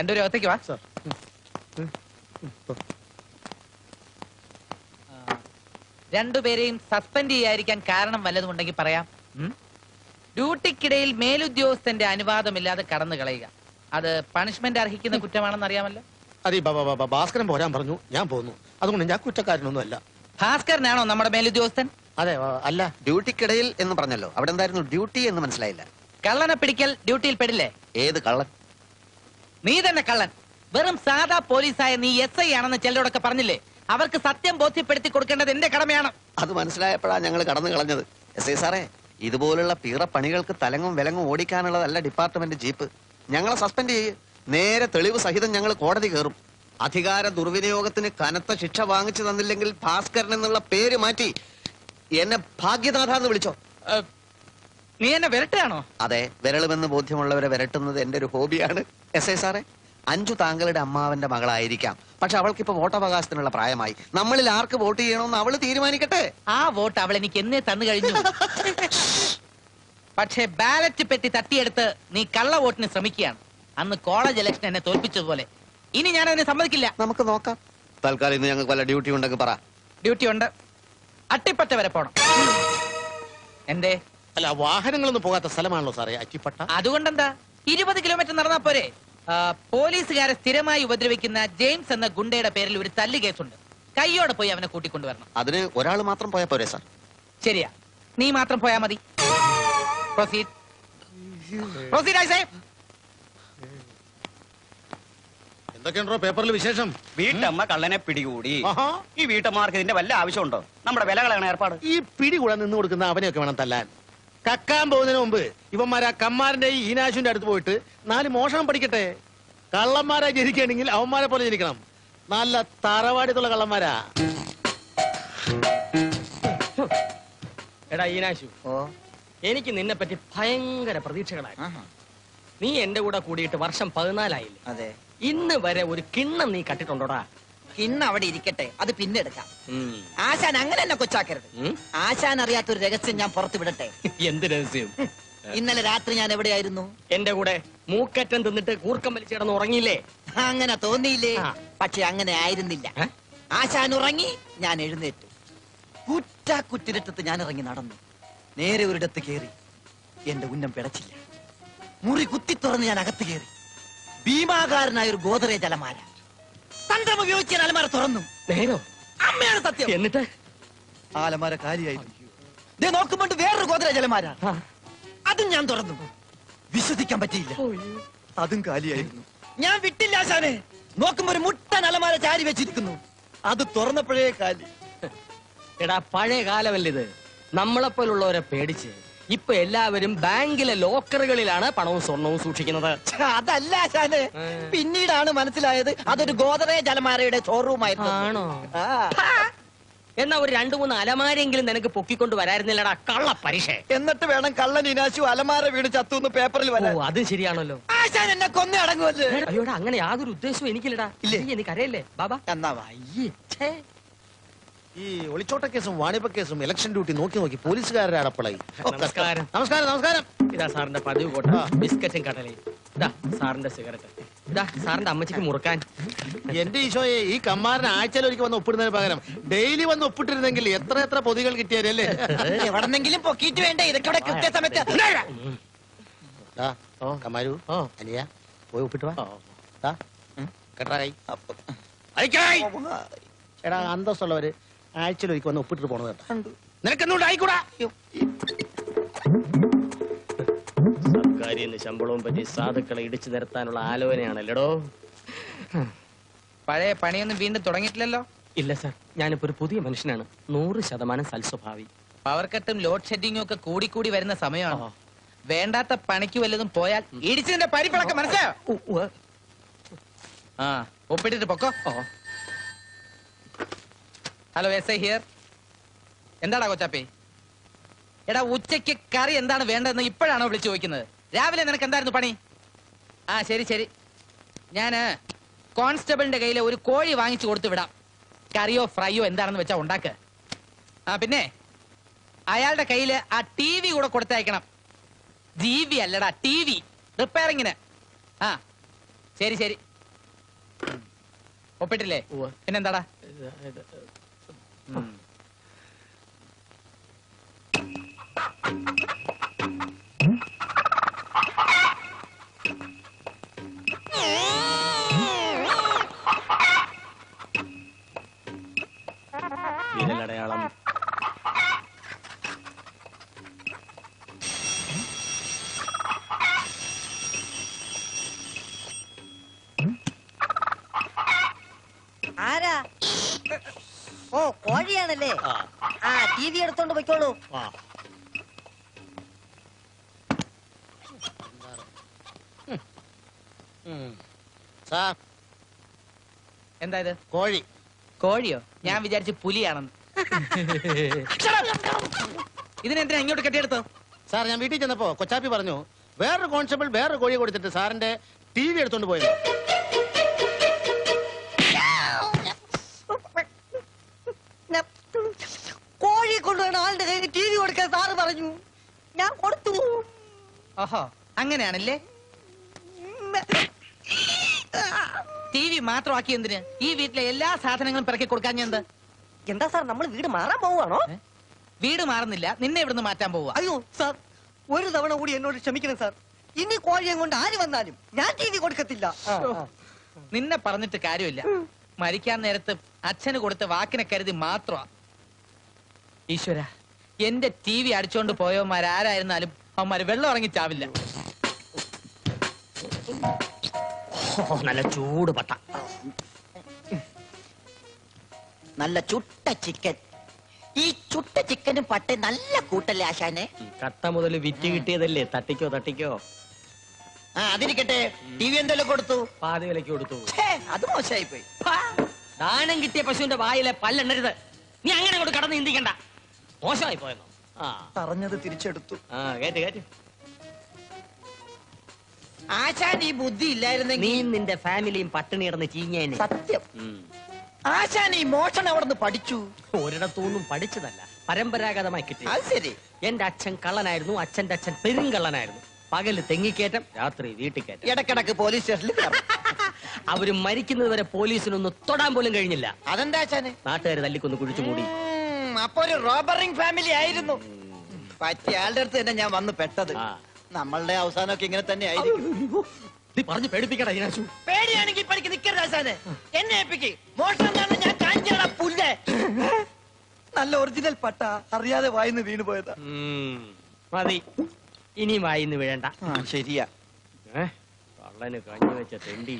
രണ്ടുപേരും അകത്തേക്ക് വാ. രണ്ടുപേരെയും സസ്പെൻഡ് ചെയ്യാതിരിക്കാൻ കാരണം വല്ലതും ഉണ്ടെങ്കിൽ പറയാം. ഡ്യൂട്ടിക്കിടയിൽ മേലുദ്യോഗസ്ഥന്റെ അനുവാദമില്ലാതെ കടന്നു കളയുക, അത് പണിഷ്മെന്റ് അർഹിക്കുന്ന കുറ്റമാണെന്ന് അറിയാമല്ലോ. അതെ, ഭാസ്കരൻ പോരാൻ പറഞ്ഞു, ഞാൻ പോന്നു. അതുകൊണ്ട് ഞാൻ കുറ്റക്കാരനൊന്നും അല്ല. ഭാസ്കരനാണോ നമ്മുടെ മേലുദ്യോഗസ്ഥൻ? അതെ, അല്ല. ഡ്യൂട്ടിക്കിടയിൽ എന്ന് പറഞ്ഞല്ലോ, അവിടെ എന്തായിരുന്നു ഡ്യൂട്ടി എന്ന് മനസ്സിലായില്ല. കള്ളനെ പിടിക്കൽ ഡ്യൂട്ടിയിൽ പെടില്ലേ? ഏത് കള്ളൻ? നീ തന്നെ കള്ളൻ. വെറും സാധാ പോലീസായ നീ SI ആണെന്ന് ചിലരോടൊക്കെ പറഞ്ഞില്ലേ? അവർക്ക് സത്യം ബോധ്യപ്പെടുത്തി കൊടുക്കേണ്ടത് എന്റെ കടമയാണ്. അത് മനസ്സിലായപ്പോഴാണ് ഞങ്ങൾ കടന്നു കളഞ്ഞത്. SI സാറേ, ഇതുപോലുള്ള പീറ പണികൾക്ക് തലങ്ങും വിലങ്ങും ഓടിക്കാനുള്ളതല്ല ഡിപ്പാർട്ട്മെന്റ് ജീപ്പ്. ഞങ്ങളെ സസ്പെൻഡ് ചെയ്യ്. നേരെ തെളിവ് സഹിതം ഞങ്ങൾ കോടതി കയറും. അധികാര ദുർവിനിയോഗത്തിന് കനത്ത ശിക്ഷ വാങ്ങിച്ചു തന്നില്ലെങ്കിൽ ഭാസ്കരൻ എന്നുള്ള പേര് മാറ്റി എന്നെ ഭാഗ്യനാഥ എന്ന് വിളിച്ചോ. നീ എന്നെ വിരട്ടാണോ? അതെ, വിരളുമെന്ന് ബോധ്യമുള്ളവരെ വിരട്ടുന്നത് എന്റെ ഒരു ഹോബിയാണ്. SI സാറേ, അഞ്ചു താങ്കളുടെ അമ്മാവന്റെ മകളായിരിക്കാം, പക്ഷെ അവൾക്കിപ്പോ വോട്ടവകാശത്തിനുള്ള പ്രായമായി. നമ്മളിൽ ആർക്ക് വോട്ട് ചെയ്യണമെന്ന് അവള് തീരുമാനിക്കട്ടെ. ആ വോട്ട് അവൾ എനിക്ക് എന്നേ തന്നു കഴിഞ്ഞു. പക്ഷെ ബാലറ്റ് പെട്ടി തട്ടിയെടുത്ത് നീ കള്ള വോട്ടിന് ശ്രമിക്കുകയാണ്. അന്ന് കോളേജ് ഇലക്ഷൻ എന്നെ തോൽപ്പിച്ചതുപോലെ. ഇനി ഞാൻ അതിനെ സമ്മതിക്കില്ല. നമുക്ക് നോക്കാം. തൽക്കാലം ഇന്ന് ഞങ്ങൾക്ക് വല്ല ഡ്യൂട്ടി ഉണ്ടെങ്കിൽ പറ. ഡ്യൂട്ടി ഉണ്ട്. അട്ടിപ്പറ്റ വരെ പോണം. എന്തേ? അല്ല, വാഹനങ്ങളൊന്നും പോകാത്ത സ്ഥലമാണല്ലോ സാറേ അറ്റിപ്പട്ട. അതുകൊണ്ടെന്താ, 20 കിലോമീറ്റർ നടന്നാ പോരെ. പോലീസുകാരെ സ്ഥിരമായി ഉപദ്രവിക്കുന്ന ജെയിംസ് എന്ന ഗുണ്ടയുടെ പേരിൽ ഒരു തല്ല് കേസുണ്ട്. കയ്യോടെ പോയി അവനെ കൂട്ടിക്കൊണ്ടുവരണം. അതിന് ഒരാൾ മാത്രം പോയാൽ പോരെ സാർ? ശരിയാ, നീ മാത്രം പോയാ മതി. Proceed. Proceed, I say. എന്തൊക്കെയുണ്ടോ പേപ്പറിൽ വിശേഷം? വീട്ടമ്മ കള്ളനെ പിടികൂടി. ഈ വീട്ടമ്മമാർക്ക് ഇതിന്റെ വല്ല ആവശ്യമുണ്ടോ? നമ്മുടെ വില കളയണ ഏർപ്പാട്. ഈ പിടി കൂടെ നിന്ന് കൊടുക്കുന്ന അവനെയൊക്കെ വേണം തല്ലാൻ. കക്കാൻ പോകുന്നതിന് മുമ്പ് ഇവന്മാരാ കമ്മാരന്റെ ഈ ഈനാശുവിന്റെ അടുത്ത് പോയിട്ട് 4 മോഷണം പഠിക്കട്ടെ. കള്ളന്മാരായി ജനിക്കുകയാണെങ്കിൽ അവന്മാരെ പോലെ ജനിക്കണം. നല്ല തറവാടിത്തുള്ള കള്ളന്മാരാ. എടാ ഈനാശു, എനിക്ക് നിന്നെ പറ്റി ഭയങ്കര പ്രതീക്ഷകളായി. നീ എന്റെ കൂടെ കൂടിയിട്ട് വർഷം 14 ആയില്ലേ? അതെ. ഇന്ന് വരെ ഒരു കിണ്ണം നീ കട്ടിട്ടുണ്ടോടാ? കിണ്ണം അവിടെ ഇരിക്കട്ടെ, അത് പിന്നെ എടുക്കാം. ആശാൻ അങ്ങനെ എന്നെ കൊച്ചാക്കരുത്. ആശാൻ അറിയാത്തൊരു രഹസ്യം ഞാൻ പുറത്തു വിടട്ടെ. എന്ത് രഹസ്യം? ഇന്നലെ രാത്രി ഞാൻ എവിടെയായിരുന്നു? എന്റെ കൂടെ മൂക്കറ്റം തിന്നിട്ട് കൂർക്കം വലിച്ചു കിടന്ന് ഉറങ്ങിയില്ലേ? അങ്ങനെ തോന്നിയില്ലേ? പക്ഷെ അങ്ങനെ ആയിരുന്നില്ല. ആശാൻ ഉറങ്ങി, ഞാൻ എഴുന്നേറ്റു. കുറ്റിരട്ടത്ത് ഞാൻ ഇറങ്ങി നടന്നു. നേരെ ഒരിടത്ത് കയറി. എന്റെ ഉന്നം പിടച്ചില്ല. മുറി കുത്തി തുറന്ന് ഞാൻ അകത്ത് കയറി. ഭീമാകാരനായ ഒരു ഗോദറേജ് അലമാര. തന്ത്രമുപയോഗിച്ച് ഞാൻ അലമാര തുറന്നു. നേരോ? അമ്മയാണ് സത്യം. എന്നിട്ട് അലമാര കാലിയായിരുന്നു. നോക്കുമ്പോൾ വേറൊരു ഗോദറേജ് അലമാര. അതും ഞാൻ തുറന്നു. വിശ്വസിക്കാൻ പറ്റിയില്ല, അതും കാലിയായിരുന്നു. ഞാൻ വിട്ടില്ല ആശാനെ. നോക്കുമ്പോ ഒരു മുട്ടൻ അലമാര ചാരി വെച്ചിരിക്കുന്നു. അത് തുറന്നപ്പോഴേ കാലി. എടാ, പഴയ കാലമല്ലിത്. നമ്മളെപ്പോലുള്ളവരെ പേടിച്ച് ഇപ്പൊ എല്ലാവരും ബാങ്കിലെ ലോക്കറുകളിലാണ് പണവും സ്വർണവും സൂക്ഷിക്കുന്നത്. അതല്ല ആശാനെ, പിന്നീടാണ് മനസ്സിലായത് അതൊരു ഗോദറേജ് അലമാരയുടെ ഷോറൂമായിരുന്നു. ആണോ? എന്നാ ഒരു 2-3 അലമാരെങ്കിലും നിനക്ക് പൊക്കിക്കൊണ്ട് വരായിരുന്നില്ലടാ കള്ള പരീക്ഷ. എന്നിട്ട് വേണം കള്ളൻ ഇനാശു അലമാര വീണ് ചത്തുന്ന് പേപ്പറിൽ വരാൻ. അതും ശരിയാണല്ലോ. ആശാൻ എന്നെ കൊന്നേ അടങ്ങുമല്ലേ? അയ്യോടാ, അങ്ങനെ യാതൊരു ഉദ്ദേശവും എനിക്കില്ലടാ. എനിക്കറിയല്ലേ ബാബാ? എന്നാ ഈ ഒളിച്ചോട്ട കേസും വാണിപ കേസും ഇലക്ഷൻ ഡ്യൂട്ടി നോക്കി നോക്കി പോലീസുകാരുടെ അടപ്പളായി. നമസ്കാരം. നമസ്കാരം. നമസ്കാരം. ഇതാ സാറിന്റെ പതിവ് കോട്ട, ബിസ്ക്കറ്റും കടലയും. ഇതാ സാറിന്റെ സിഗരറ്റ്. ഇതാ സാറിന്റെ അമ്മച്ചിക്ക് മുറുക്കാൻ. എന്റെ ഈശോയെ, ഈ കമ്മാരന് ആഴ്ചയിൽ ഒരിക്കൽ വന്ന് ഒപ്പിടുന്നതിന് പകരം ഡെയിലി വന്ന് ഒപ്പിട്ടിരുന്നെങ്കിൽ എത്ര പൊതികൾ കിട്ടിയാലേ. എവിടെന്നെങ്കിലും പൊക്കിയിട്ട് വേണ്ടേ ഇതൊക്കെ കൃത്യസമയത്ത്. കമാരു, അനിയ പോയി ഒപ്പിട്ട് വാ. കെട്ടായി. എടാ, അന്തസ്സുള്ളവര് ആഴ്ചയിൽ ഒരിക്കൽ വന്ന് ഒപ്പിട്ടിട്ട് പോണത് കേട്ടോ. നിനക്കെന്നുകൊണ്ട് ആയിക്കൂടാ. സർക്കാരിന്ന് ശമ്പളവും പറ്റി സാധുക്കളെ ഇടിച്ചു നിരത്താനുള്ള ആലോചനയാണല്ലോ. പഴയ പണിയൊന്നും വീണ്ടും തുടങ്ങിയിട്ടില്ലല്ലോ? ഇല്ല സാർ, ഞാനിപ്പോ ഒരു പുതിയ മനുഷ്യനാണ്. 100% സൽസ്വഭാവി. പവർ കട്ടും ലോഡ് ഷെഡിങ്ങും ഒക്കെ കൂടി വരുന്ന സമയമാണ്. വേണ്ടാത്ത പണിക്ക് വല്ലതും പോയാൽ ഇടിച്ചതിന്റെ പരിപ്പിളക്കം മനസ്സിലായോ? ഒപ്പിട്ടിട്ട് പൊക്കോ. Hello, SI here. എന്താടാ കൊച്ചാപ്പി? എടാ, ഉച്ചയ്ക്ക് കറി എന്താണ് വേണ്ടതെന്ന് ഇപ്പോഴാണോ വിളിച്ചു ചോദിക്കുന്നത്? രാവിലെ നിനക്ക് എന്തായിരുന്നു പണി? ശരി, ഞാന് കോൺസ്റ്റബിളിന്റെ കയ്യിൽ ഒരു കോഴി വാങ്ങിച്ചു കൊടുത്തു വിടാം. കറിയോ ഫ്രൈയോ എന്താണെന്ന് വെച്ചാ ഉണ്ടാക്ക്. പിന്നെ അയാളുടെ കയ്യിൽ ആ TV കൂടെ കൊടുത്തയക്കണം. GV അല്ലടാ, TV റിപ്പയറിങ്ങിന്. ശരി. ഒപ്പിട്ടില്ലേ ഉവ്വ്. പിന്നെന്താടാ ഇത് വിരലടയാളം. ആരാ? ഓ കോഴിയാണല്ലേ? ആ, ആ ടി വി എടുത്തോണ്ട് പൊയ്ക്കോളൂ. ആ. സാർ എന്താ ഇത് കോഴി. കോഴിയോ? ഞാൻ വിചാരിച്ചു പുലിയാണെന്ന്. ഇതിനെന്തിനാ ഇങ്ങോട്ട് കെട്ടിയെടുത്തോ? സാർ ഞാൻ വീട്ടിൽ ചെന്നപ്പോ കൊച്ചാപ്പി പറഞ്ഞു വേറൊരു കോൺസ്റ്റബിൾ വേറൊരു കോഴിയെ കൊടുത്തിട്ട് സാറിന്റെ ടി വി എടുത്തോണ്ട് പോയത്. കോഴി കൊണ്ടുപോയി ആളുടെ കയ്യിൽ ടി വി കൊടുക്കാൻ സാറ് പറഞ്ഞു. ഞാൻ കൊടുത്തു. ഓഹോ അങ്ങനെയാണല്ലേ. ടി വി മാത്രമാക്കി എന്തിന്? ഈ വീട്ടിലെ എല്ലാ സാധനങ്ങളും പിറക്കി കൊടുക്കാൻ ഞാൻ എന്താ? എന്താ സാർ നമ്മൾ വീട് മാറാൻ പോവാണോ? വീട് മാറുന്നില്ല, നിന്നെ ഇവിടുന്ന് മാറ്റാൻ പോവുക. അയ്യോ സാർ, ഒരു തവണ കൂടി എന്നോട് ക്ഷമിക്കണം സാർ. ഇനി കോഴിയെ കൊണ്ട് ആര് വന്നാലും ഞാൻ ടി വി കൊടുക്കത്തില്ല. നിന്നെ പറഞ്ഞിട്ട് കാര്യമില്ല. മരിക്കാൻ നേരത്ത് അച്ഛന് കൊടുത്ത വാക്കിനെ കരുതി മാത്രമാ. ഈശ്വര, എന്റെ ടി വി അടിച്ചോണ്ട് പോയവന്മാരാരായിരുന്നാലും അവന്മാര് വെള്ളം ഇറങ്ങി ചാവില്ല. ഓ, നല്ല ചൂട് പട്ട. നല്ല ചുട്ട ചിക്കൻ. ഈ ചുട്ട ചിക്കനും പട്ടേ നല്ല കൂട്ടല്ലേ ആശാനെ? കട്ട മുതൽ വിറ്റ് കിട്ടിയതല്ലേ, തട്ടിക്കോ തട്ടിക്കോ. ആ അതിരിക്കട്ടെ, ടി വി എന്തെല്ലാം കൊടുത്തു? പാതി വിലക്ക് കൊടുത്തു. ഛേ, അത് മോശമായി പോയി. ദാനം കിട്ടിയ പശുവിന്റെ വായിലെ പല്ലെണ്ണരുത്. നീ അങ്ങനെ അങ്ങോട്ട് കടന്ന് ചിന്തിക്കണ്ട. മോശമായി പോയെന്നോ? ആ പറഞ്ഞത് തിരിച്ചെടുത്തു. ആ, കേറ്റ് കേറ്റ്. ആശാൻ ഈ ബുദ്ധി ഇല്ലായിരുന്നെങ്കിൽ നീ നിന്റെ ഫാമിലിയും പട്ടിണി കിടന്ന് ചീഞ്ഞേനെ. സത്യം. ആശാൻ ഈ മോഷണം അവിടെ പഠിച്ചു. ഒരിടത്തുനിന്നും പഠിച്ചതല്ല, പരമ്പരാഗതമായി കിട്ടി. അത് ശരി. എന്റെ അച്ഛൻ കള്ളനായിരുന്നു, അച്ഛന്റെ അച്ഛൻ പെരുങ്കള്ളനായിരുന്നു. പകല് തെങ്ങിക്കയറ്റം, രാത്രി വീട്ടിൽ കയറ്റം. ഇടക്കിടക്ക് പോലീസ് സ്റ്റേഷനിൽ കയറും. അവര് മരിക്കുന്നത് വരെ പോലീസിനൊന്ന് തൊടാൻ പോലും കഴിഞ്ഞില്ല. അതെന്താ ആശാന്? നാട്ടുകാര് തല്ലിക്കൊന്ന് കുഴിച്ചു മൂടി. അപ്പൊ ഒരു റോബറിംഗ് ഫാമിലി ആയിരുന്നു. പറ്റിയ ആളുടെ അടുത്ത് തന്നെ ഞാൻ വന്ന് പെട്ടത്. ആ. നമ്മളുടെ അവസാനമൊക്കെ ഇങ്ങനെ തന്നെ ആയിരിക്കും. നീ പറഞ്ഞു പേടിപ്പിക്കടാ ഇതിനാശു. പേടിയാണെങ്കിൽ പഠിക്ക് നിക്കരുത് ആശാനെ. എന്നെ ഏൽപ്പിക്ക്. മോഷണം കാണാൻ ഞാൻ കാഞ്ചിടാ പുല്ലേ. നല്ല ഒറിജിനൽ പട്ട അറിയാതെ വായിന്ന് വീണു പോയതാ. മതി, ഇനി വായിന്ന് വീഴണ്ട. ശരിയാ. കള്ളന് കഞ്ഞി വെച്ച തെണ്ടി.